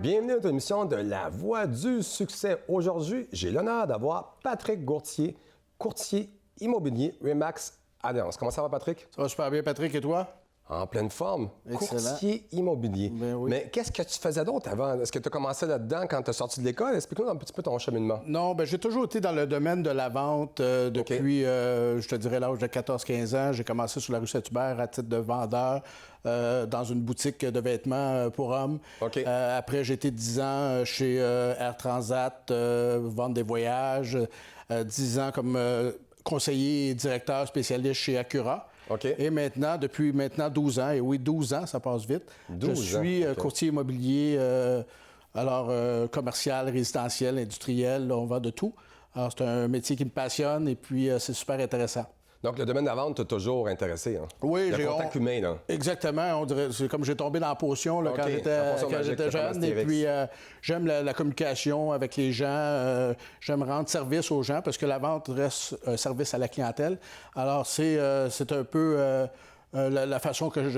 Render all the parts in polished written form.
Bienvenue à notre émission de La Voix du succès. Aujourd'hui, j'ai l'honneur d'avoir Patrick Gauthier, courtier immobilier Remax Alliance. Comment ça va, Patrick? Ça va super bien, Patrick, et toi? En pleine forme. Excellent. Courtier immobilier. Ben oui. Mais qu'est-ce que tu faisais d'autre avant? Est-ce que tu as commencé là-dedans quand tu as sorti de l'école? Explique-nous un petit peu ton cheminement. Non, j'ai toujours été dans le domaine de la vente depuis, je te dirais, l'âge de 14-15 ans. J'ai commencé sur la rue Saint-Hubert à titre de vendeur dans une boutique de vêtements pour hommes. Okay. Après, j'ai été 10 ans chez Air Transat, vente des voyages. 10 ans comme conseiller et directeur spécialiste chez Accura. Okay. Et maintenant, depuis 12 ans, et oui, 12 ans, ça passe vite, je suis courtier immobilier, commercial, résidentiel, industriel, on vend de tout. Alors, c'est un métier qui me passionne et puis c'est super intéressant. Donc, le domaine de la vente t'a toujours intéressé, hein? Oui, le contact humain, là. Exactement. On dirait, c'est comme j'ai tombé dans la potion là, quand j'étais jeune. Et puis, j'aime la communication avec les gens. J'aime rendre service aux gens parce que la vente reste un service à la clientèle. Alors, c'est un peu la façon que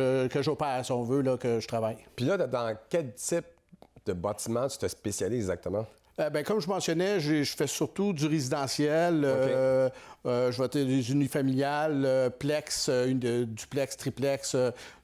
j'opère, si on veut, là, que je travaille. Puis là, dans quel type de bâtiment tu te spécialises exactement? Comme je mentionnais, je fais surtout du résidentiel. Je vais des unifamiliales, plex, duplex, triplex,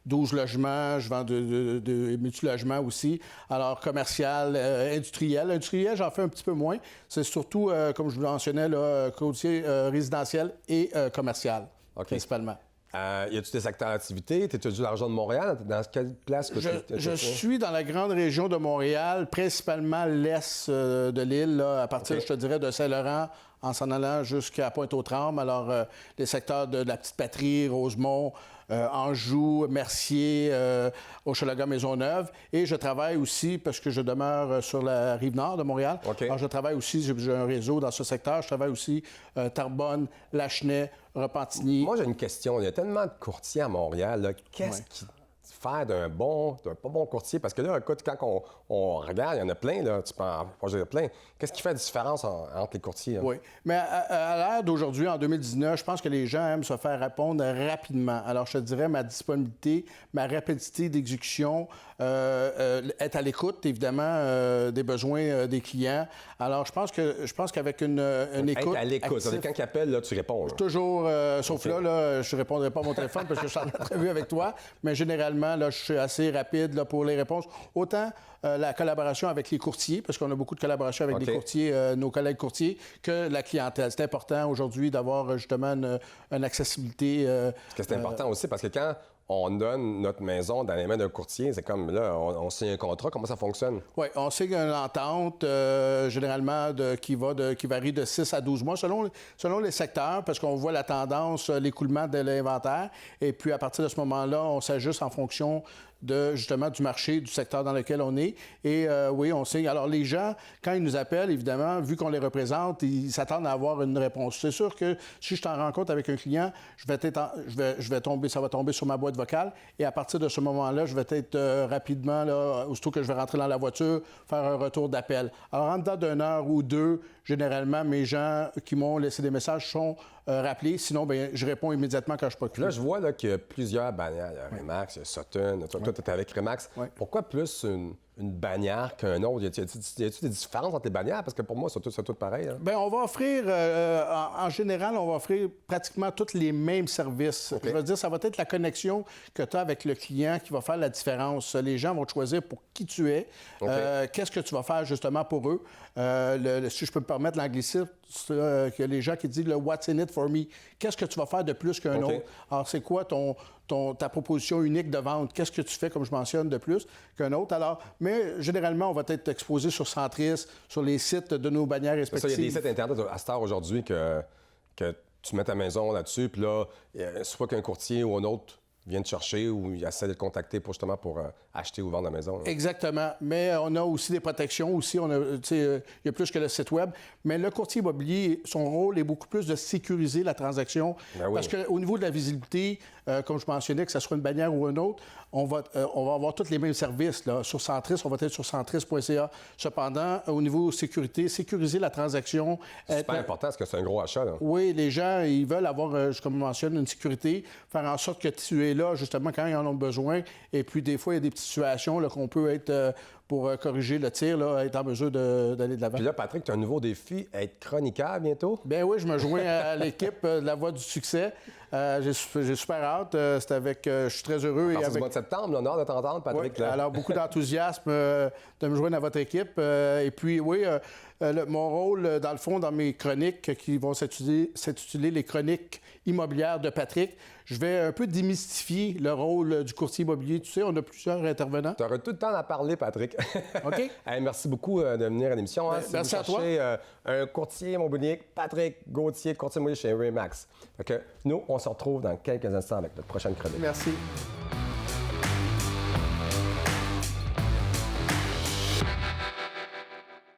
12 logements. Je vends de multilogements aussi. Alors, commercial, industriel. Industriel, j'en fais un petit peu moins. C'est surtout, comme je vous mentionnais, là, courtier résidentiel et commercial, principalement. Y a-tu des secteurs d'activité? T'es-tu de la région de Montréal? Dans quelle place que je suis dans la grande région de Montréal, principalement l'est de l'île, là, à partir, je te dirais, de Saint-Laurent, en s'en allant jusqu'à Pointe-aux-Trembles. Alors, les secteurs de la Petite-Patrie, Rosemont, Anjou, Mercier, Hochelaga, Maisonneuve. Et je travaille aussi, parce que je demeure sur la rive nord de Montréal. Alors, je travaille aussi, j'ai un réseau dans ce secteur. Je travaille aussi Terrebonne, Lachenay, Repentigny. Moi, j'ai une question. Il y a tellement de courtiers à Montréal. Là. Qu'est-ce qui fait d'un pas bon courtier? Parce que là, écoute, quand on regarde, il y en a plein, là. Tu peux en dire plein. Qu'est-ce qui fait la différence entre les courtiers? Hein? Oui. Mais à l'ère d'aujourd'hui, en 2019, je pense que les gens aiment se faire répondre rapidement. Alors, je te dirais, ma disponibilité, ma rapidité d'exécution, être à l'écoute, évidemment, des besoins des clients. Alors, je pense qu'avec une écoute. Être à l'écoute. Ça veut dire quand ils appellent, là, tu réponds. Là. Toujours, sauf là, je ne répondrai pas à mon téléphone parce que je suis en entrevue avec toi. Mais généralement, là, je suis assez rapide là, pour les réponses. Autant la collaboration avec les courtiers, parce qu'on a beaucoup de collaboration avec les courtiers, nos collègues courtiers, que la clientèle. C'est important aujourd'hui d'avoir justement une accessibilité. Parce que c'est important aussi, parce que quand on donne notre maison dans les mains d'un courtier, c'est comme là, on signe un contrat, comment ça fonctionne? Oui, on signe une entente généralement qui varie de 6 à 12 mois selon les secteurs, parce qu'on voit la tendance, l'écoulement de l'inventaire. Et puis à partir de ce moment-là, on s'ajuste en fonction justement du marché, du secteur dans lequel on est. Et oui, on signe. Alors les gens, quand ils nous appellent, évidemment, vu qu'on les représente, ils s'attendent à avoir une réponse. C'est sûr que si je t'en rends compte avec un client, ça va tomber sur ma boîte vocale. Et à partir de ce moment-là, je vais être rapidement, là, aussitôt que je vais rentrer dans la voiture, faire un retour d'appel. Alors en dedans d'une heure ou deux, généralement, mes gens qui m'ont laissé des messages sont rappelés. Sinon, bien, je réponds immédiatement quand je suis pas occupé. Là, je vois là, qu'il y a plusieurs bannières. Il y a Remax, il y a Sutton. Toi, tu es avec Remax. Ouais. Pourquoi plus une bannière qu'un autre? Y a-t-il des différences entre les bannières? Parce que pour moi, c'est tout pareil. Hein? Bien, on va offrir, en général, on va offrir pratiquement tous les mêmes services. Je veux dire, ça va être la connexion que tu as avec le client qui va faire la différence. Les gens vont te choisir pour qui tu es, qu'est-ce que tu vas faire justement pour eux. Si je peux me permettre l'anglicisme, qu'il y a les gens qui disent le « what's in it for me ». Qu'est-ce que tu vas faire de plus qu'un autre? Alors, c'est quoi ta proposition unique de vente? Qu'est-ce que tu fais, comme je mentionne, de plus qu'un autre? Alors, mais généralement, on va être exposé sur Centris, sur les sites de nos bannières respectives. Il y a des sites Internet à cette heure aujourd'hui que tu mets ta maison là-dessus, puis là, soit qu'un courtier ou un autre vient te chercher ou il essaie de te contacter justement pour acheter ou vendre la maison. Là. Exactement. Mais on a aussi des protections. Aussi, il y a plus que le site web. Mais le courtier immobilier, son rôle est beaucoup plus de sécuriser la transaction. Ben oui. Parce qu'au niveau de la visibilité, comme je mentionnais, que ce soit une bannière ou une autre, on va avoir tous les mêmes services. Là. Sur Centris, on va être sur centris.ca. Cependant, au niveau sécurité, sécuriser la transaction... C'est super important parce que c'est un gros achat. Là. Oui, les gens, ils veulent avoir, comme je mentionne, une sécurité, faire en sorte que tu es là, justement, quand ils en ont besoin. Et puis, des fois, il y a des petites situations là, qu'on peut être pour corriger le tir, là, être en mesure d'aller de l'avant. Puis là, Patrick, tu as un nouveau défi, être chroniqueur bientôt? Ben oui, je me joins à l'équipe de La Voix du succès. J'ai super hâte. C'est avec... je suis très heureux. À partir du mois de septembre, l'honneur de t'entendre, Patrick. Oui, alors, beaucoup d'enthousiasme de me joindre à votre équipe. Et puis, oui, mon rôle, dans le fond, dans mes chroniques qui vont s'intituler les chroniques immobilières de Patrick, je vais un peu démystifier le rôle du courtier immobilier. Tu sais, on a plusieurs intervenants. Tu auras tout le temps à parler, Patrick. OK. Hey, merci beaucoup de venir à l'émission. Hein. Si merci vous cherchez, un courtier immobilier, Patrick Gauthier, courtier immobilier chez Remax. Nous, on se retrouve dans quelques instants avec notre prochaine chronique. Merci.